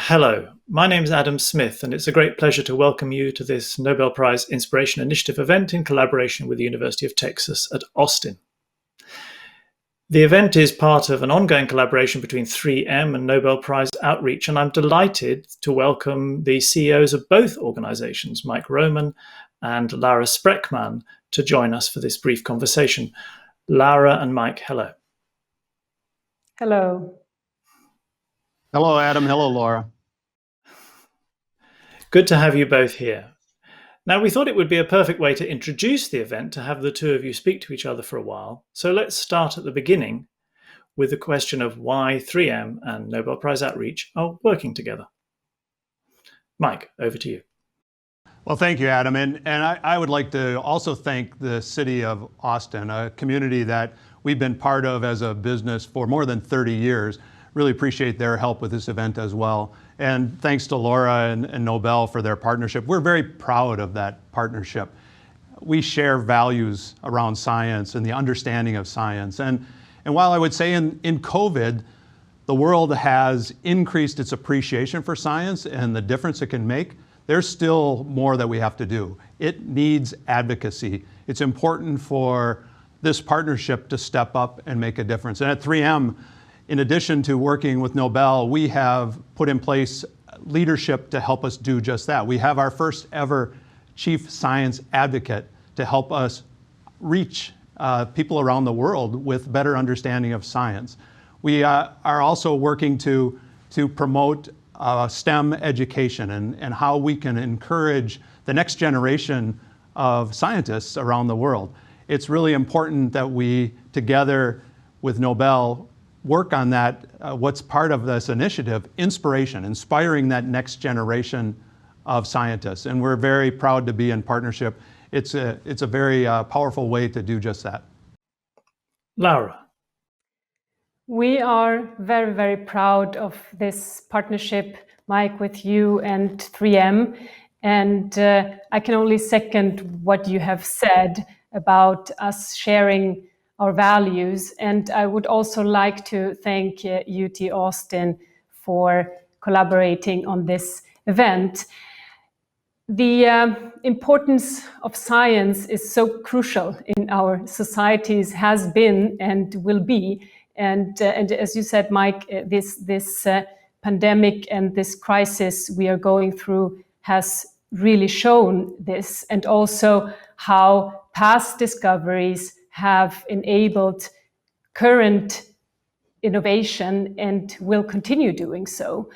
Hello, my name is Adam Smith, and it's a great pleasure to welcome you to this Nobel Prize Inspiration Initiative event in collaboration with the University of Texas at Austin. The event is part of an ongoing collaboration between 3M and Nobel Prize Outreach, and I'm delighted to welcome the CEOs of both organizations, Mike Roman and Laura Sprechmann, to join us for this brief conversation. Laura and Mike, hello. Hello. Hello, Adam. Hello, Laura. Good to have you both here. Now, we thought it would be a perfect way to introduce the event to have the two of you speak to each other for a while. So let's start at the beginning with the question of why 3M and Nobel Prize Outreach are working together. Mike, over to you. Well, thank you, Adam. And I would like to also thank the city of Austin, a community that we've been part of as a business for more than 30 years. Really appreciate their help with this event as well. And thanks to Laura and Nobel for their partnership. We're very proud of that partnership. We share values around science and the understanding of science. And while I would say in COVID, the world has increased its appreciation for science and the difference it can make, there's still more that we have to do. It needs advocacy. It's important for this partnership to step up and make a difference. And at 3M, in addition to working with Nobel, we have put in place leadership to help us do just that. We have our first ever chief science advocate to help us reach people around the world with better understanding of science. We are also working to promote STEM education and how we can encourage the next generation of scientists around the world. It's really important that we, together with Nobel, work on that, what's part of this initiative, inspiring that next generation of scientists. And we're very proud to be in partnership. It's a very powerful way to do just that. Laura. We are very, very proud of this partnership, Mike, with you and 3M. And I can only second what you have said about us sharing our values. And I would also like to thank UT Austin for collaborating on this event. The importance of science is so crucial in our societies, has been and will be. And as you said, Mike, this pandemic and this crisis we are going through has really shown this, and also how past discoveries have enabled current innovation and will continue doing so.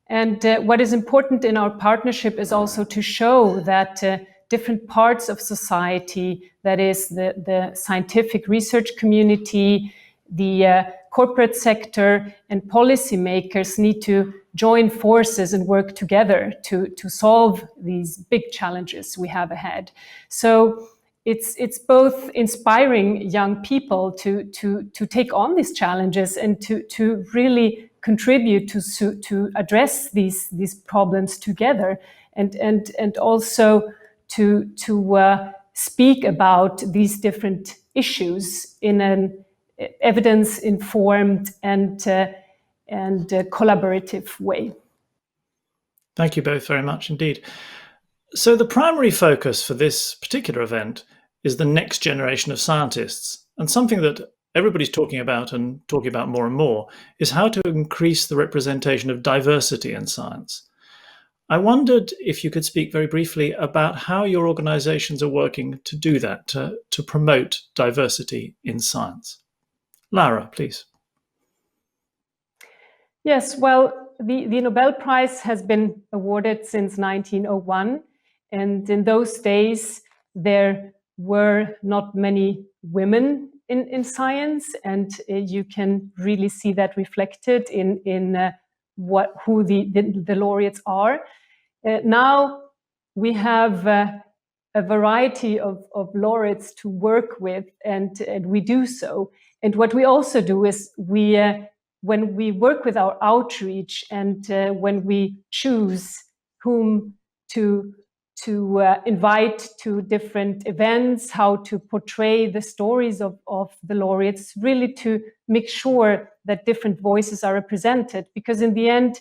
And what is important in our partnership is also to show that different parts of society, that is the scientific research community, the corporate sector, and policymakers need to join forces and work together to solve these big challenges we have ahead. So it's both inspiring young people to take on these challenges and to really contribute to address these problems together, and also to speak about these different issues in an evidence-informed and collaborative way. Thank you both very much indeed. So the primary focus for this particular event is the next generation of scientists, and something that everybody's talking about more and more is how to increase the representation of diversity in science. I wondered if you could speak very briefly about how your organizations are working to do that, to promote diversity in science. Laura, please. Yes, well, the Nobel Prize has been awarded since 1901. And in those days, there were not many women in science. And you can really see that reflected in who the laureates are. Now we have a variety of laureates to work with, and we do so. And what we also do is when we work with our outreach and when we choose whom to invite to different events, how to portray the stories of the laureates, really to make sure that different voices are represented. Because in the end,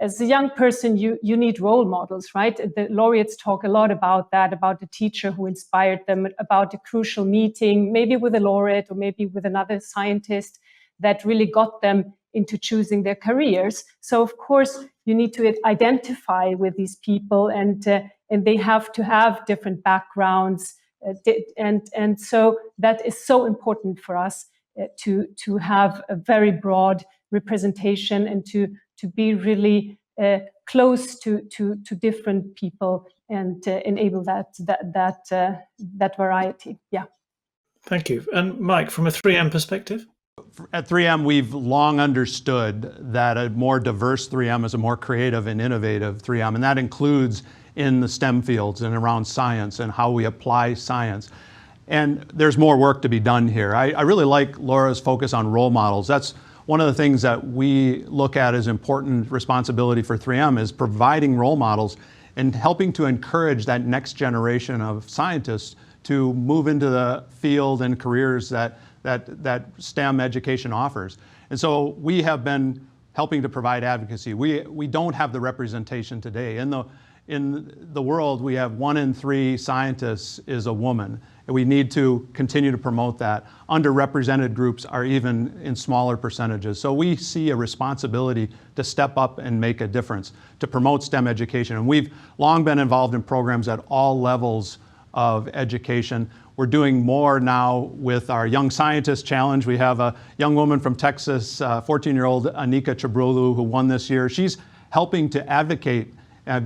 as a young person, you need role models, right? The laureates talk a lot about that, about the teacher who inspired them, about a crucial meeting, maybe with a laureate or maybe with another scientist that really got them into choosing their careers. So of course, you need to identify with these people, and they have to have different backgrounds, and so that is so important for us to have a very broad representation and to be really close to different people and enable that variety. Yeah. Thank you. And Mike, from a 3M perspective? At 3M, we've long understood that a more diverse 3M is a more creative and innovative 3M, and that includes in the STEM fields and around science and how we apply science. And there's more work to be done here. I really like Laura's focus on role models. That's one of the things that we look at as important responsibility for 3M, is providing role models and helping to encourage that next generation of scientists to move into the field and careers that STEM education offers. And so we have been helping to provide advocacy. We don't have the representation today. In the world, we have 1 in 3 scientists is a woman. And we need to continue to promote that. Underrepresented groups are even in smaller percentages. So we see a responsibility to step up and make a difference, to promote STEM education. And we've long been involved in programs at all levels of education. We're doing more now with our Young Scientist Challenge. We have a young woman from Texas, 14-year-old Anika Chabrolu, who won this year. She's helping to advocate,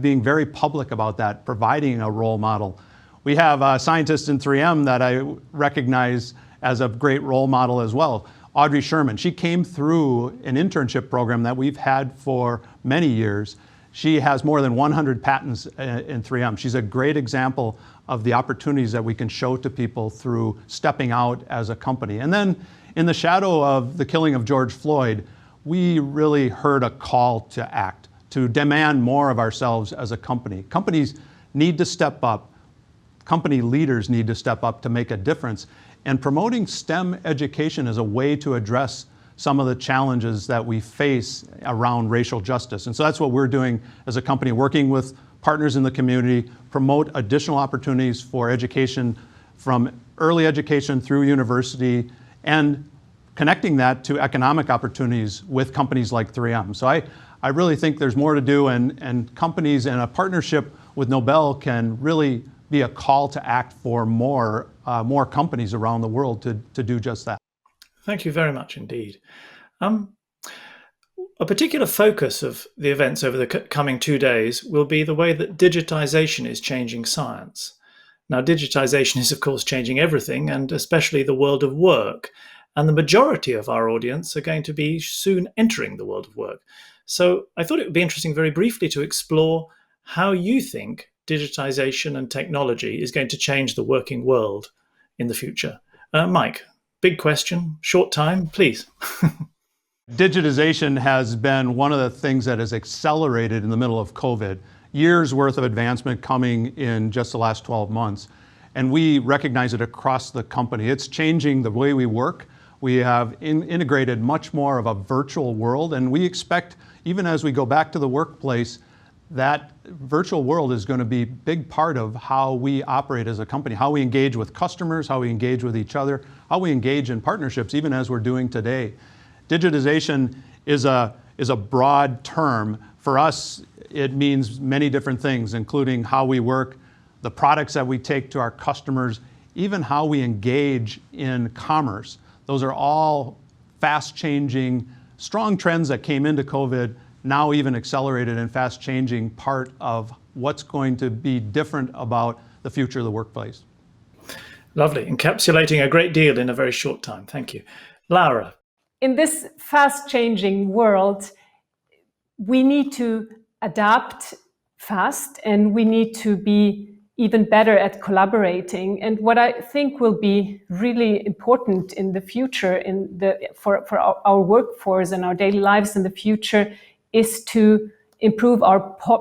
being very public about that, providing a role model. We have a scientist in 3M that I recognize as a great role model as well, Audrey Sherman. She came through an internship program that we've had for many years. She has more than 100 patents in 3M. She's a great example of the opportunities that we can show to people through stepping out as a company. And then in the shadow of the killing of George Floyd, we really heard a call to act, to demand more of ourselves as a company. Companies need to step up. Company leaders need to step up to make a difference. And promoting STEM education is a way to address some of the challenges that we face around racial justice. And so that's what we're doing as a company, working with partners in the community, promote additional opportunities for education from early education through university, and connecting that to economic opportunities with companies like 3M. So I really think there's more to do, and companies in a partnership with Nobel can really be a call to act for more companies around the world to do just that. Thank you very much indeed. A particular focus of the events over the coming 2 days will be the way that digitization is changing science. Now, digitization is, of course, changing everything, and especially the world of work. And the majority of our audience are going to be soon entering the world of work. So I thought it would be interesting very briefly to explore how you think digitization and technology is going to change the working world in the future. Mike, big question, short time, please. Digitization has been one of the things that has accelerated in the middle of COVID. Years worth of advancement coming in just the last 12 months. And we recognize it across the company. It's changing the way we work. We have integrated much more of a virtual world, and we expect, even as we go back to the workplace, that virtual world is going to be a big part of how we operate as a company, how we engage with customers, how we engage with each other, how we engage in partnerships, even as we're doing today. Digitization is a broad term. For us, it means many different things, including how we work, the products that we take to our customers, even how we engage in commerce. Those are all fast-changing, strong trends that came into COVID, now even accelerated and fast-changing part of what's going to be different about the future of the workplace. Lovely, encapsulating a great deal in a very short time. Thank you. Laura. In this fast-changing world, we need to adapt fast, and we need to be even better at collaborating. And what I think will be really important in the future, for our workforce and our daily lives in the future, is to improve our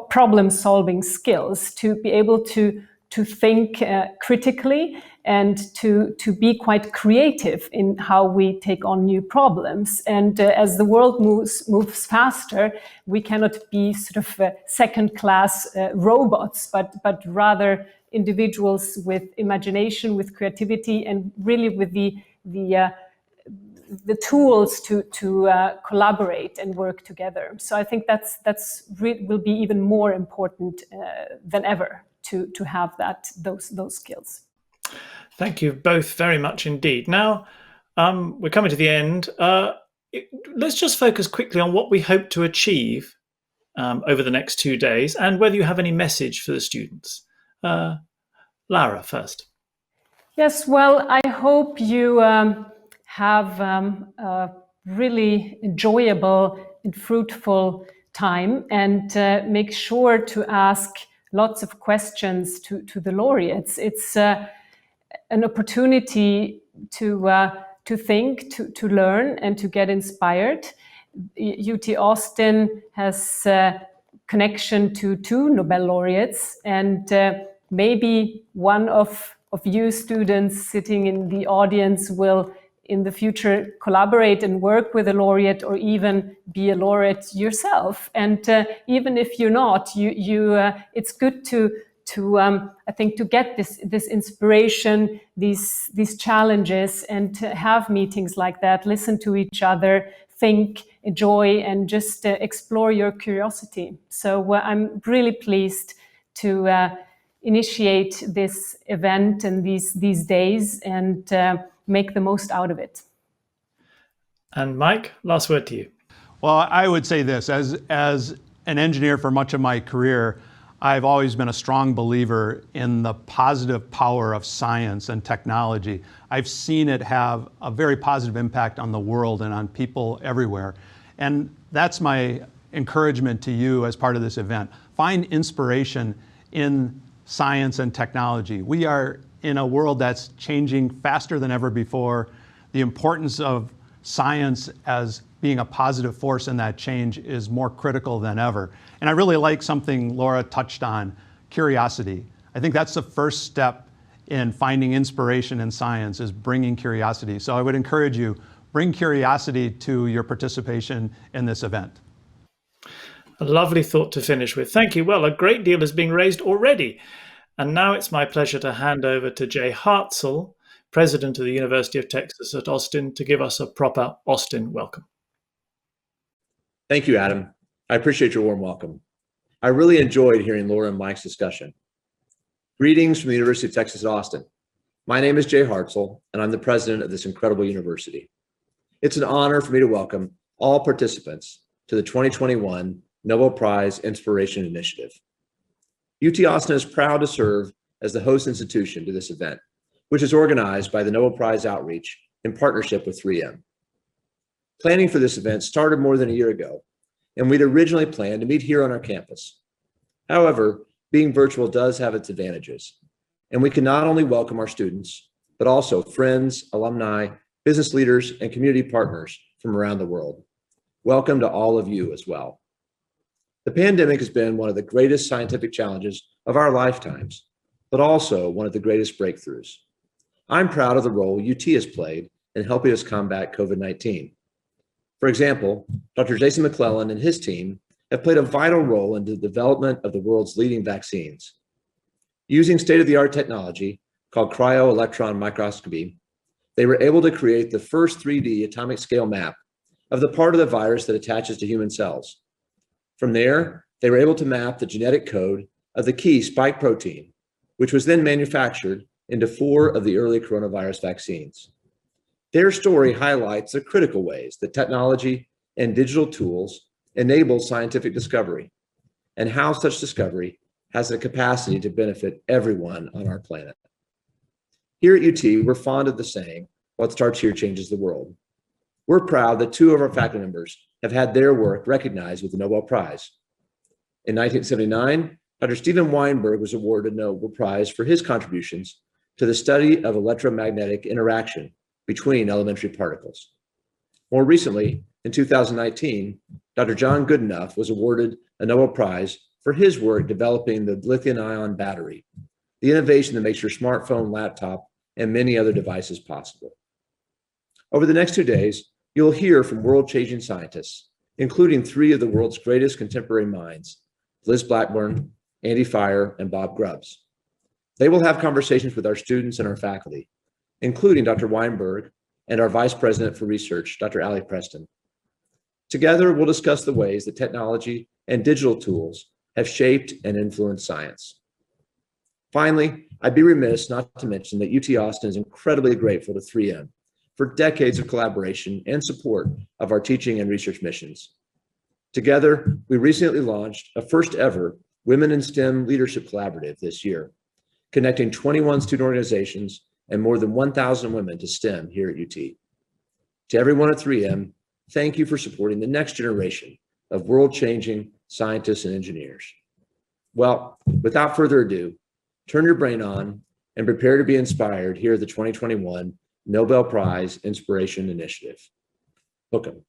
problem-solving skills, to be able to think critically and to be quite creative in how we take on new problems. And as the world moves faster, we cannot be sort of second-class robots, but rather individuals with imagination, with creativity, and really with the tools to collaborate and work together. So I think that's will be even more important than ever to have those skills. Thank you both very much indeed. Now we're coming to the end. Let's just focus quickly on what we hope to achieve over the next 2 days, and whether you have any message for the students. Laura first. Yes, well, I hope you have a really enjoyable and fruitful time, and make sure to ask lots of questions to the laureates. It's an opportunity to think, to learn, and to get inspired. UT Austin has connection to 2 Nobel laureates, and maybe one of you students sitting in the audience will in the future collaborate and work with a laureate, or even be a laureate yourself. And even if you're not, it's good to I think to get this inspiration, these challenges, and to have meetings like that, listen to each other, think, enjoy, and just explore your curiosity. So I'm really pleased to initiate this event and these days, and make the most out of it. And Mike, last word to you. Well, I would say this, as an engineer for much of my career, I've always been a strong believer in the positive power of science and technology. I've seen it have a very positive impact on the world and on people everywhere. And that's my encouragement to you as part of this event. Find inspiration in science and technology. We are in a world that's changing faster than ever before. The importance of science as being a positive force in that change is more critical than ever. And I really like something Laura touched on, curiosity. I think that's the first step in finding inspiration in science, is bringing curiosity. So I would encourage you, bring curiosity to your participation in this event. A lovely thought to finish with. Thank you. Well, a great deal is being raised already. And now it's my pleasure to hand over to Jay Hartzell, President of the University of Texas at Austin, to give us a proper Austin welcome. Thank you, Adam. I appreciate your warm welcome. I really enjoyed hearing Laura and Mike's discussion. Greetings from the University of Texas at Austin. My name is Jay Hartzell, and I'm the president of this incredible university. It's an honor for me to welcome all participants to the 2021 Nobel Prize Inspiration Initiative. UT Austin is proud to serve as the host institution to this event, which is organized by the Nobel Prize Outreach in partnership with 3M. Planning for this event started more than a year ago, and we'd originally planned to meet here on our campus. However, being virtual does have its advantages, and we can not only welcome our students, but also friends, alumni, business leaders, and community partners from around the world. Welcome to all of you as well. The pandemic has been one of the greatest scientific challenges of our lifetimes, but also one of the greatest breakthroughs. I'm proud of the role UT has played in helping us combat COVID-19. For example, Dr. Jason McClellan and his team have played a vital role in the development of the world's leading vaccines. Using state-of-the-art technology called cryo-electron microscopy, they were able to create the first 3D atomic scale map of the part of the virus that attaches to human cells. From there, they were able to map the genetic code of the key spike protein, which was then manufactured into 4 of the early coronavirus vaccines. Their story highlights the critical ways that technology and digital tools enable scientific discovery, and how such discovery has the capacity to benefit everyone on our planet. Here at UT, we're fond of the saying, "What starts here changes the world." We're proud that 2 of our faculty members have had their work recognized with the Nobel Prize. In 1979, Dr. Steven Weinberg was awarded a Nobel Prize for his contributions to the study of electromagnetic interaction between elementary particles. More recently, in 2019, Dr. John Goodenough was awarded a Nobel Prize for his work developing the lithium-ion battery, the innovation that makes your smartphone, laptop, and many other devices possible. Over the next 2 days, you'll hear from world-changing scientists, including 3 of the world's greatest contemporary minds, Liz Blackburn, Andy Fire, and Bob Grubbs. They will have conversations with our students and our faculty, including Dr. Weinberg and our Vice President for Research, Dr. Allie Preston. Together, we'll discuss the ways that technology and digital tools have shaped and influenced science. Finally, I'd be remiss not to mention that UT Austin is incredibly grateful to 3M for decades of collaboration and support of our teaching and research missions. Together, we recently launched a first ever Women in STEM Leadership Collaborative this year, connecting 21 student organizations and more than 1,000 women to STEM here at UT. To everyone at 3M, thank you for supporting the next generation of world-changing scientists and engineers. Well, without further ado, turn your brain on and prepare to be inspired here at the 2021 Nobel Prize Inspiration Initiative. Hook 'em.